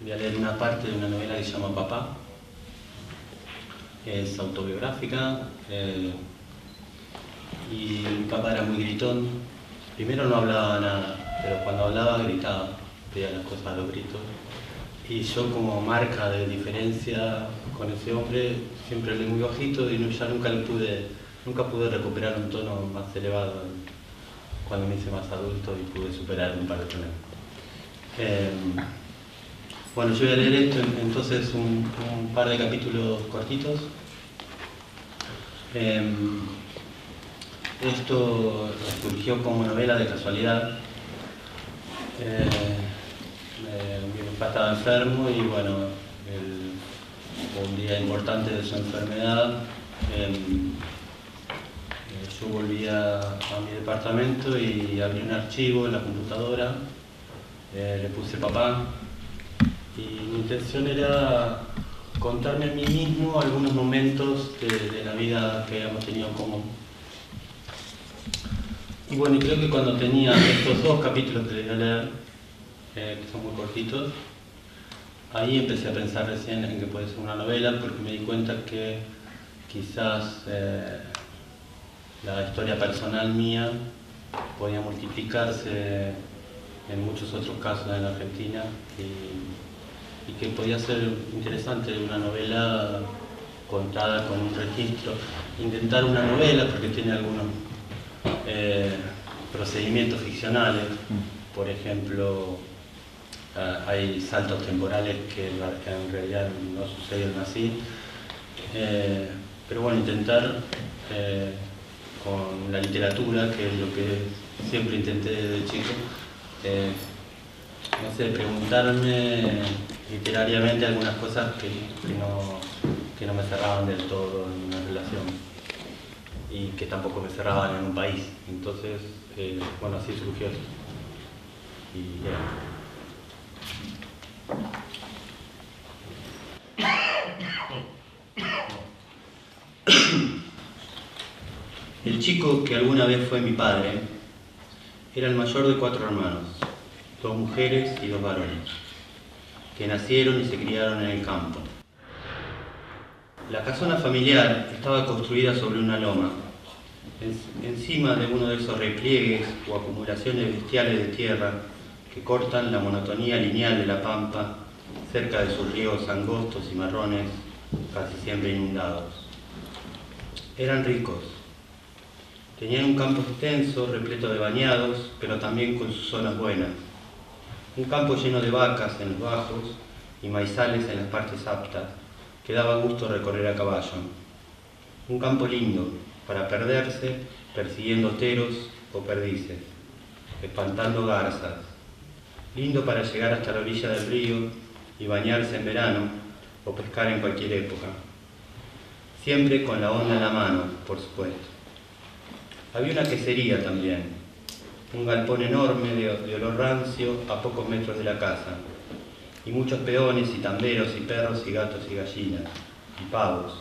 Voy a leer una parte de una novela que se llama Papá. Es autobiográfica y mi papá era muy gritón. Primero no hablaba nada, pero cuando hablaba gritaba, pedía las cosas a los gritos. Y yo, como marca de diferencia con ese hombre, siempre leí muy bajito y ya nunca pude recuperar un tono más elevado cuando me hice más adulto y pude superar un par de problemas. Bueno, yo voy a leer esto, entonces un par de capítulos cortitos. Esto surgió como novela de casualidad. Mi papá estaba enfermo y bueno, un día importante de su enfermedad, yo volví a mi departamento y abrí un archivo en la computadora, le puse papá y mi intención era contarme a mí mismo algunos momentos de la vida que habíamos tenido en común. Y bueno, y creo que cuando tenía estos dos capítulos que les voy a leer, que son muy cortitos, ahí empecé a pensar recién en que puede ser una novela, porque me di cuenta que quizás la historia personal mía podía multiplicarse en muchos otros casos en la Argentina y que podía ser interesante una novela contada con un registro. Intentar una novela porque tiene algunos procedimientos ficcionales, por ejemplo, hay saltos temporales que en realidad no sucedieron así, pero bueno, intentar con la literatura, que es lo que siempre intenté desde chico, no sé, preguntarme literariamente algunas cosas que no me cerraban del todo en una relación y que tampoco me cerraban en un país. Entonces, bueno, así surgió esto. Y ya. El chico que alguna vez fue mi padre era el mayor de 4 hermanos, 2 mujeres y 2 varones, que nacieron y se criaron en el campo. La casona familiar estaba construida sobre una loma, encima de uno de esos repliegues o acumulaciones bestiales de tierra que cortan la monotonía lineal de la pampa cerca de sus ríos angostos y marrones, casi siempre inundados. Eran ricos. Tenían un campo extenso, repleto de bañados, pero también con sus zonas buenas. Un campo lleno de vacas en los bajos y maizales en las partes aptas, que daba gusto recorrer a caballo. Un campo lindo, para perderse persiguiendo teros o perdices, espantando garzas. Lindo para llegar hasta la orilla del río y bañarse en verano o pescar en cualquier época. Siempre con la onda en la mano, por supuesto. Había una quesería también, un galpón enorme de olor rancio a pocos metros de la casa, y muchos peones y tamberos y perros y gatos y gallinas, y pavos,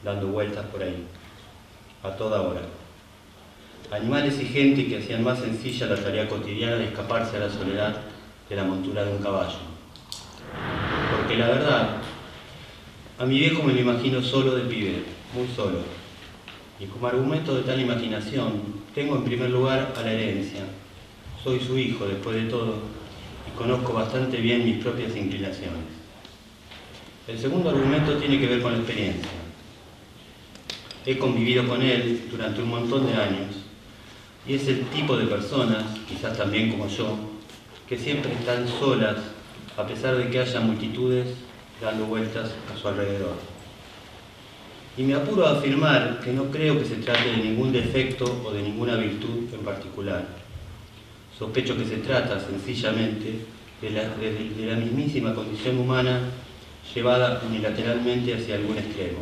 dando vueltas por ahí, a toda hora. Animales y gente que hacían más sencilla la tarea cotidiana de escaparse a la soledad de la montura de un caballo. Porque la verdad, a mi viejo me lo imagino solo de pibe, muy solo. Y como argumento de tal imaginación, tengo en primer lugar a la herencia. Soy su hijo, después de todo, y conozco bastante bien mis propias inclinaciones. El segundo argumento tiene que ver con la experiencia. He convivido con él durante un montón de años, y es el tipo de personas, quizás también como yo, que siempre están solas, a pesar de que haya multitudes dando vueltas a su alrededor. Y me apuro a afirmar que no creo que se trate de ningún defecto o de ninguna virtud en particular. Sospecho que se trata, sencillamente, de la mismísima condición humana llevada unilateralmente hacia algún extremo.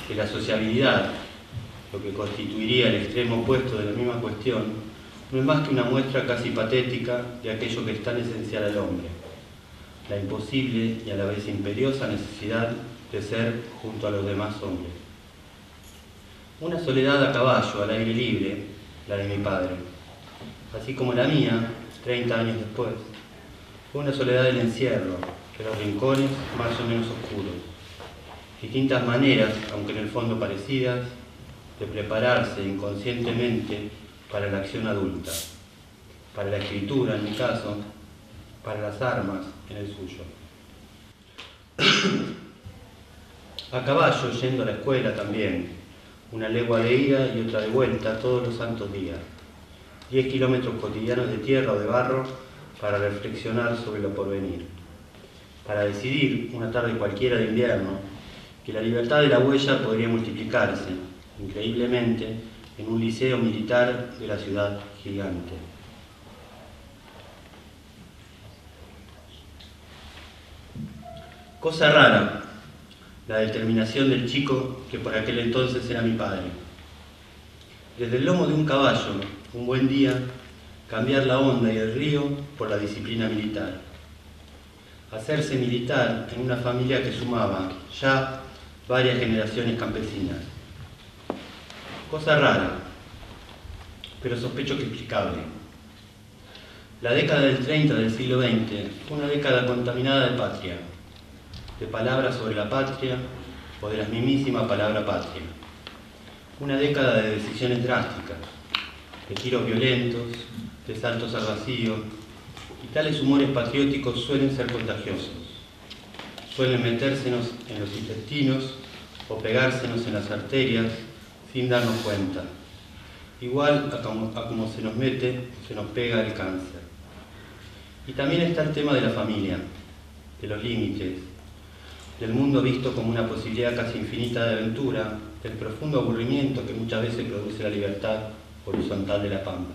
Que la sociabilidad, lo que constituiría el extremo opuesto de la misma cuestión, no es más que una muestra casi patética de aquello que es tan esencial al hombre, la imposible y a la vez imperiosa necesidad de ser junto a los demás hombres. Una soledad a caballo, al aire libre, la de mi padre, así como la mía, 30 años después, Fue una soledad del encierro, de los rincones más o menos oscuros. Distintas maneras, aunque en el fondo parecidas, de prepararse inconscientemente para la acción adulta, para la escritura en mi caso, para las armas en el suyo. A caballo, yendo a la escuela también, una legua de ida y otra de vuelta todos los santos días. 10 kilómetros cotidianos de tierra o de barro para reflexionar sobre lo porvenir. Para decidir, una tarde cualquiera de invierno, que la libertad de la huella podría multiplicarse, increíblemente, en un liceo militar de la ciudad gigante. Cosa rara, la determinación del chico que por aquel entonces era mi padre. Desde el lomo de un caballo, un buen día, cambiar la onda y el río por la disciplina militar. Hacerse militar en una familia que sumaba ya varias generaciones campesinas. Cosa rara, pero sospecho que explicable. La década del 30 del siglo XX fue una década contaminada de patria, de palabras sobre la patria o de la mismísima palabra patria. Una década de decisiones drásticas, de giros violentos, de saltos al vacío, y tales humores patrióticos suelen ser contagiosos. Suelen metérsenos en los intestinos o pegársenos en las arterias sin darnos cuenta, igual a como se nos mete o se nos pega el cáncer. Y también está el tema de la familia, de los límites, del mundo visto como una posibilidad casi infinita de aventura, del profundo aburrimiento que muchas veces produce la libertad horizontal de la pampa.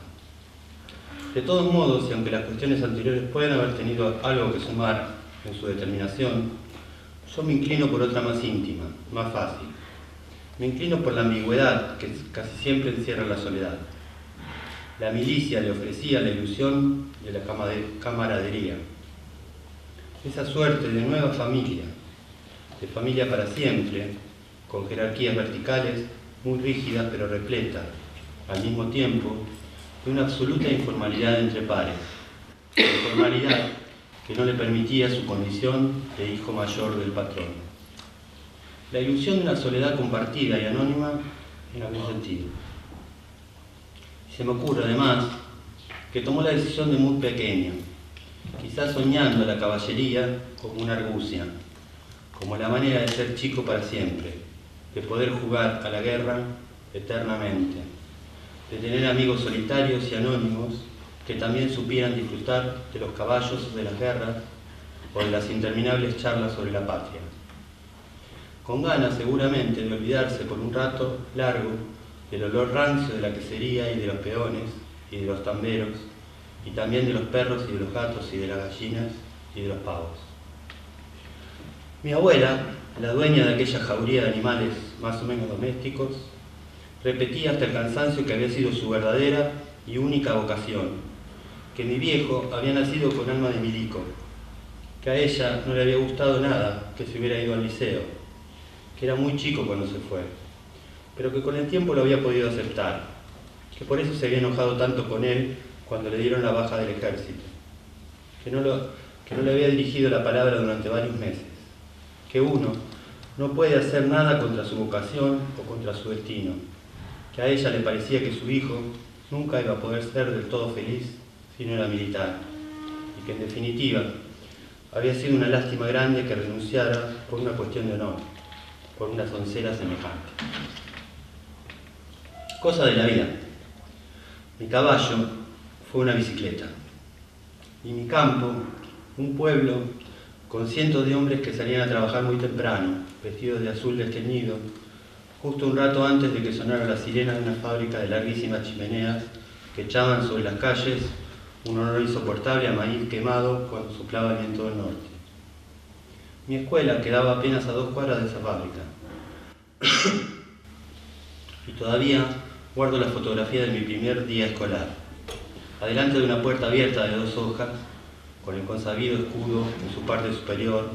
De todos modos, y aunque las cuestiones anteriores pueden haber tenido algo que sumar en su determinación, yo me inclino por otra más íntima, más fácil. Me inclino por la ambigüedad que casi siempre encierra la soledad. La milicia le ofrecía la ilusión de la camaradería, esa suerte de nueva familia, de familia para siempre, con jerarquías verticales muy rígidas pero repletas, al mismo tiempo, de una absoluta informalidad entre pares, informalidad que no le permitía su condición de hijo mayor del patrón. La ilusión de una soledad compartida y anónima en algún sentido. Se me ocurre además que tomó la decisión de muy pequeño, quizás soñando la caballería como una argucia, como la manera de ser chico para siempre, de poder jugar a la guerra eternamente, de tener amigos solitarios y anónimos que también supieran disfrutar de los caballos, de las guerras o de las interminables charlas sobre la patria. Con ganas seguramente de olvidarse por un rato largo del olor rancio de la quesería y de los peones y de los tamberos, y también de los perros y de los gatos y de las gallinas y de los pavos. Mi abuela, la dueña de aquella jauría de animales más o menos domésticos, repetía hasta el cansancio que había sido su verdadera y única vocación, que mi viejo había nacido con alma de milico, que a ella no le había gustado nada que se hubiera ido al liceo, que era muy chico cuando se fue, pero que con el tiempo lo había podido aceptar, que por eso se había enojado tanto con él cuando le dieron la baja del ejército, que no le había dirigido la palabra durante varios meses, que uno no puede hacer nada contra su vocación o contra su destino, que a ella le parecía que su hijo nunca iba a poder ser del todo feliz si no era militar, y que en definitiva había sido una lástima grande que renunciara por una cuestión de honor, por una soncera semejante. Cosa de la vida. Mi caballo fue una bicicleta, y mi campo, un pueblo con cientos de hombres que salían a trabajar muy temprano, vestidos de azul desteñido, justo un rato antes de que sonara la sirena de una fábrica de larguísimas chimeneas que echaban sobre las calles un olor insoportable a maíz quemado cuando soplaba el viento del norte. Mi escuela quedaba apenas a 2 cuadras de esa fábrica. Y todavía guardo la fotografía de mi primer día escolar. Adelante de una puerta abierta de 2 hojas, con el consabido escudo en su parte superior,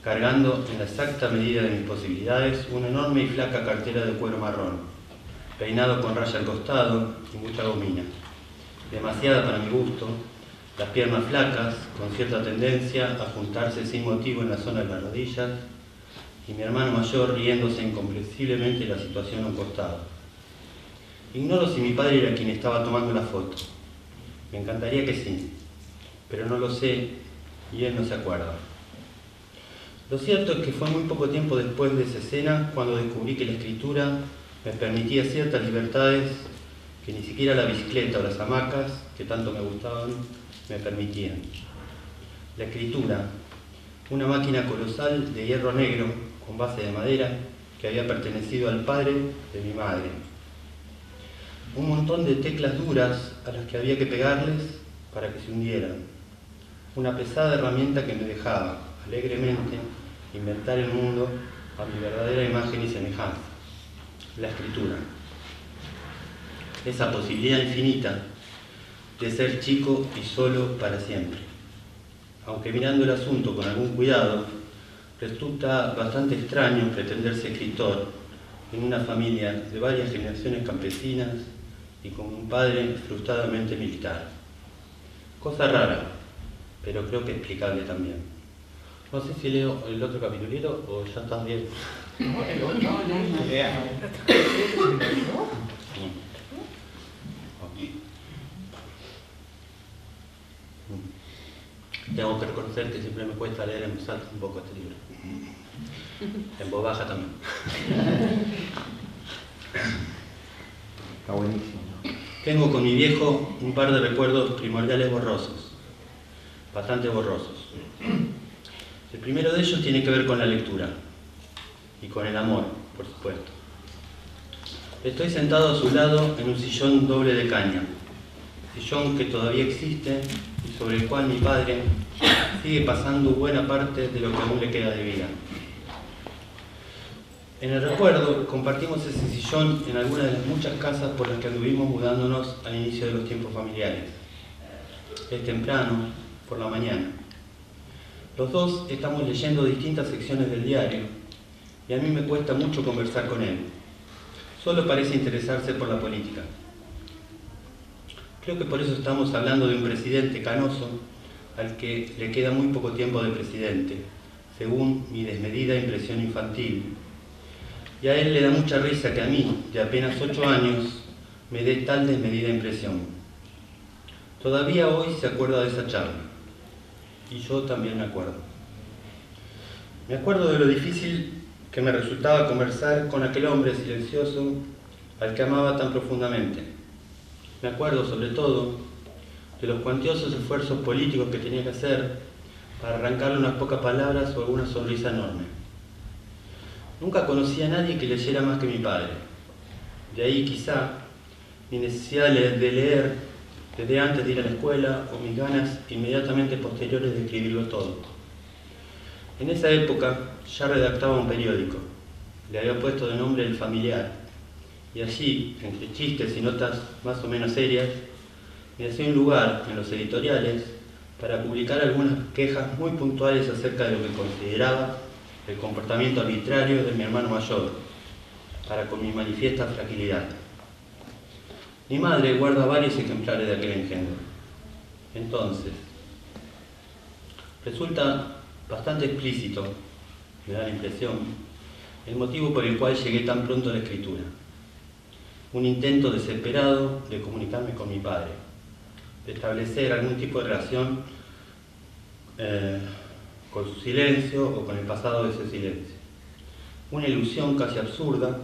cargando en la exacta medida de mis posibilidades una enorme y flaca cartera de cuero marrón, peinado con raya al costado y mucha gomina, demasiada para mi gusto, las piernas flacas, con cierta tendencia a juntarse sin motivo en la zona de las rodillas, y mi hermano mayor riéndose incomprensiblemente de la situación a un costado. Ignoro si mi padre era quien estaba tomando la foto. Me encantaría que sí, pero no lo sé y él no se acuerda. Lo cierto es que fue muy poco tiempo después de esa escena cuando descubrí que la escritura me permitía ciertas libertades que ni siquiera la bicicleta o las hamacas, que tanto me gustaban, me permitían. La escritura, una máquina colosal de hierro negro con base de madera que había pertenecido al padre de mi madre. Un montón de teclas duras a las que había que pegarles para que se hundieran. Una pesada herramienta que me dejaba, alegremente, inventar el mundo a mi verdadera imagen y semejanza. La escritura. Esa posibilidad infinita de ser chico y solo para siempre. Aunque mirando el asunto con algún cuidado, resulta bastante extraño pretenderse escritor en una familia de varias generaciones campesinas y con un padre frustradamente militar. Cosa rara, pero creo que explicable también. No sé si leo el otro capitulito o ya estás bien. No. Tengo que reconocer que siempre me cuesta leer en voz alta un poco este libro. En voz baja también. Está buenísimo. Tengo con mi viejo un par de recuerdos primordiales borrosos, bastante borrosos. El primero de ellos tiene que ver con la lectura y con el amor, por supuesto. Estoy sentado a su lado en un sillón doble de caña, sillón que todavía existe y sobre el cual mi padre sigue pasando buena parte de lo que aún le queda de vida. En el recuerdo, compartimos ese sillón en alguna de las muchas casas por las que anduvimos mudándonos al inicio de los tiempos familiares. Es temprano, por la mañana. Los dos estamos leyendo distintas secciones del diario y a mí me cuesta mucho conversar con él. Solo parece interesarse por la política. Creo que por eso estamos hablando de un presidente canoso al que le queda muy poco tiempo de presidente, según mi desmedida impresión infantil. Y a él le da mucha risa que a mí, de apenas 8 años, me dé tal desmedida impresión. Todavía hoy se acuerda de esa charla, y yo también me acuerdo. Me acuerdo de lo difícil que me resultaba conversar con aquel hombre silencioso al que amaba tan profundamente. Me acuerdo, sobre todo, de los cuantiosos esfuerzos políticos que tenía que hacer para arrancarle unas pocas palabras o alguna sonrisa enorme. Nunca conocí a nadie que leyera más que mi padre. De ahí quizá mi necesidad de leer desde antes de ir a la escuela o mis ganas inmediatamente posteriores de escribirlo todo. En esa época ya redactaba un periódico. Le había puesto de nombre El Familiar. Y allí, entre chistes y notas más o menos serias, me hacía un lugar en los editoriales para publicar algunas quejas muy puntuales acerca de lo que consideraba el comportamiento arbitrario de mi hermano mayor, para con mi manifiesta fragilidad. Mi madre guarda varios ejemplares de aquel engendro. Entonces, resulta bastante explícito, me da la impresión, el motivo por el cual llegué tan pronto a la escritura. Un intento desesperado de comunicarme con mi padre, de establecer algún tipo de relación con su silencio o con el pasado de ese silencio. Una ilusión casi absurda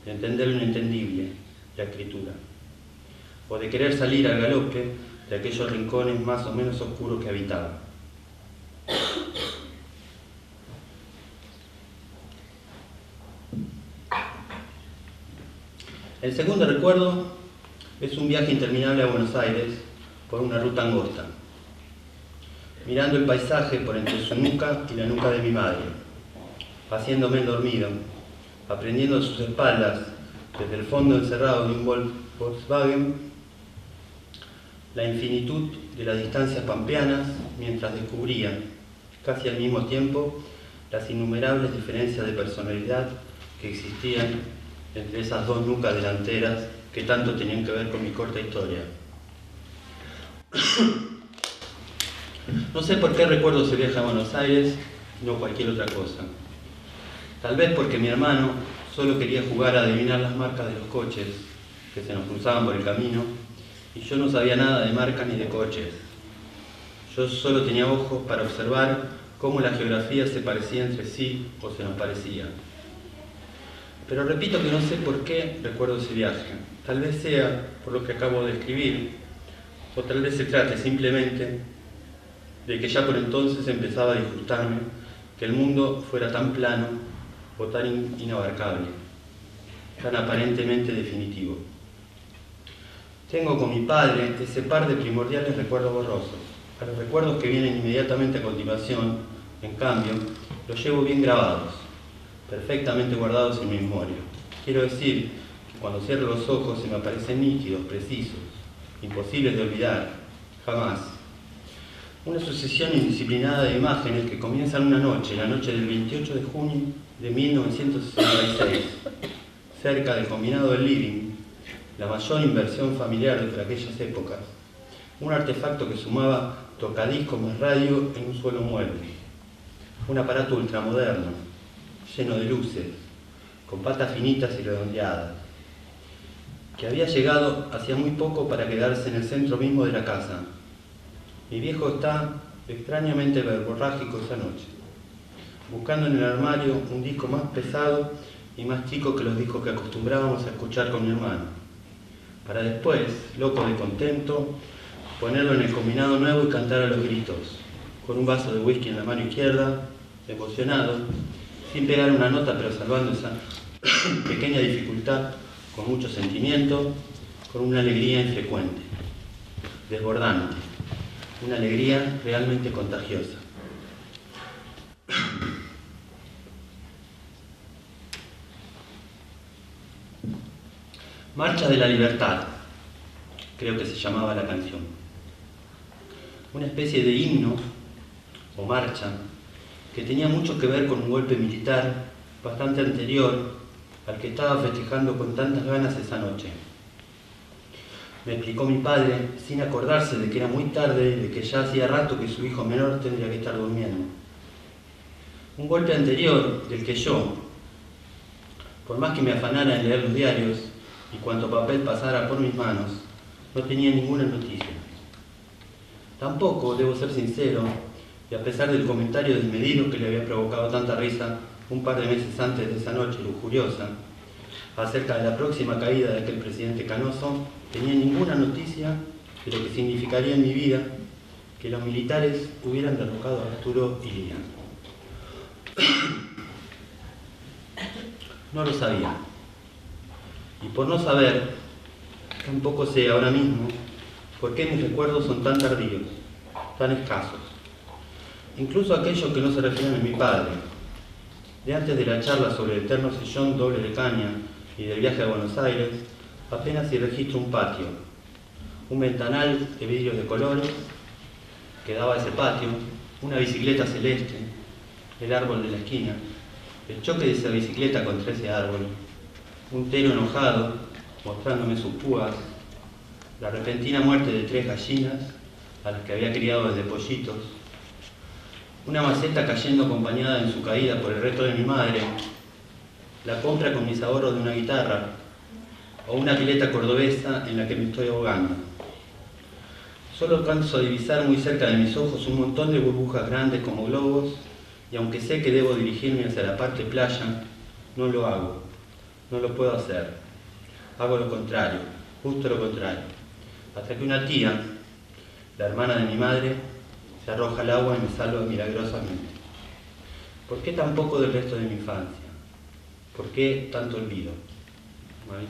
de entender lo inentendible, la escritura, o de querer salir al galope de aquellos rincones más o menos oscuros que habitaba. El segundo recuerdo es un viaje interminable a Buenos Aires por una ruta angosta, mirando el paisaje por entre su nuca y la nuca de mi madre, haciéndome el dormido, aprendiendo a sus espaldas, desde el fondo encerrado de un Volkswagen, la infinitud de las distancias pampeanas, mientras descubría, casi al mismo tiempo, las innumerables diferencias de personalidad que existían entre esas dos nucas delanteras que tanto tenían que ver con mi corta historia. No sé por qué recuerdo ese viaje a Buenos Aires y no cualquier otra cosa. Tal vez porque mi hermano solo quería jugar a adivinar las marcas de los coches que se nos cruzaban por el camino y yo no sabía nada de marcas ni de coches. Yo solo tenía ojos para observar cómo la geografía se parecía entre sí o se nos parecía. Pero repito que no sé por qué recuerdo ese viaje. Tal vez sea por lo que acabo de escribir, o tal vez se trate simplemente de que ya por entonces empezaba a disgustarme que el mundo fuera tan plano o tan inabarcable, tan aparentemente definitivo. Tengo con mi padre ese par de primordiales recuerdos borrosos. A los recuerdos que vienen inmediatamente a continuación, en cambio, los llevo bien grabados, perfectamente guardados en mi memoria. Quiero decir que cuando cierro los ojos se me aparecen nítidos, precisos, imposibles de olvidar, jamás. Una sucesión indisciplinada de imágenes que comienzan una noche, la noche del 28 de junio de 1966, cerca del combinado del living, la mayor inversión familiar de aquellas épocas, un artefacto que sumaba tocadiscos más radio en un solo mueble, un aparato ultramoderno, lleno de luces, con patas finitas y redondeadas, que había llegado hacía muy poco para quedarse en el centro mismo de la casa. Mi viejo está extrañamente verborrágico esa noche, buscando en el armario un disco más pesado y más chico que los discos que acostumbrábamos a escuchar con mi hermano, para después, loco de contento, ponerlo en el combinado nuevo y cantar a los gritos, con un vaso de whisky en la mano izquierda, emocionado, sin pegar una nota pero salvando esa pequeña dificultad con mucho sentimiento, con una alegría infrecuente, desbordante, una alegría realmente contagiosa. Marcha de la Libertad, creo que se llamaba la canción. Una especie de himno o marcha que tenía mucho que ver con un golpe militar bastante anterior al que estaba festejando con tantas ganas esa noche. Me explicó mi padre, sin acordarse de que era muy tarde y de que ya hacía rato que su hijo menor tendría que estar durmiendo. Un golpe anterior del que yo, por más que me afanara en leer los diarios y cuanto papel pasara por mis manos, no tenía ninguna noticia. Tampoco, debo ser sincero, y a pesar del comentario desmedido que le había provocado tanta risa un par de meses antes de esa noche lujuriosa, acerca de la próxima caída de aquel presidente canoso, tenía ninguna noticia de lo que significaría en mi vida que los militares hubieran derrocado a Arturo Illia. No lo sabía. Y por no saber, tampoco sé ahora mismo por qué mis recuerdos son tan tardíos, tan escasos. Incluso aquellos que no se refieren a mi padre. De antes de la charla sobre el eterno sillón doble de caña y del viaje a Buenos Aires, apenas si registro un patio, un ventanal de vidrios de colores que daba a ese patio, una bicicleta celeste, el árbol de la esquina, el choque de esa bicicleta contra ese árbol, un tero enojado mostrándome sus púas, la repentina muerte de 3 gallinas a las que había criado desde pollitos, una maceta cayendo acompañada en su caída por el resto de mi madre, la compra con mis ahorros de una guitarra o una pileta cordobesa en la que me estoy ahogando. Solo alcanzo a divisar muy cerca de mis ojos un montón de burbujas grandes como globos y aunque sé que debo dirigirme hacia la parte playa, no lo hago, no lo puedo hacer. Hago lo contrario, justo lo contrario, hasta que una tía, la hermana de mi madre, se arroja al agua y me salva milagrosamente. ¿Por qué tan poco del resto de mi infancia? ¿Por qué tanto olvido? ¿Vale?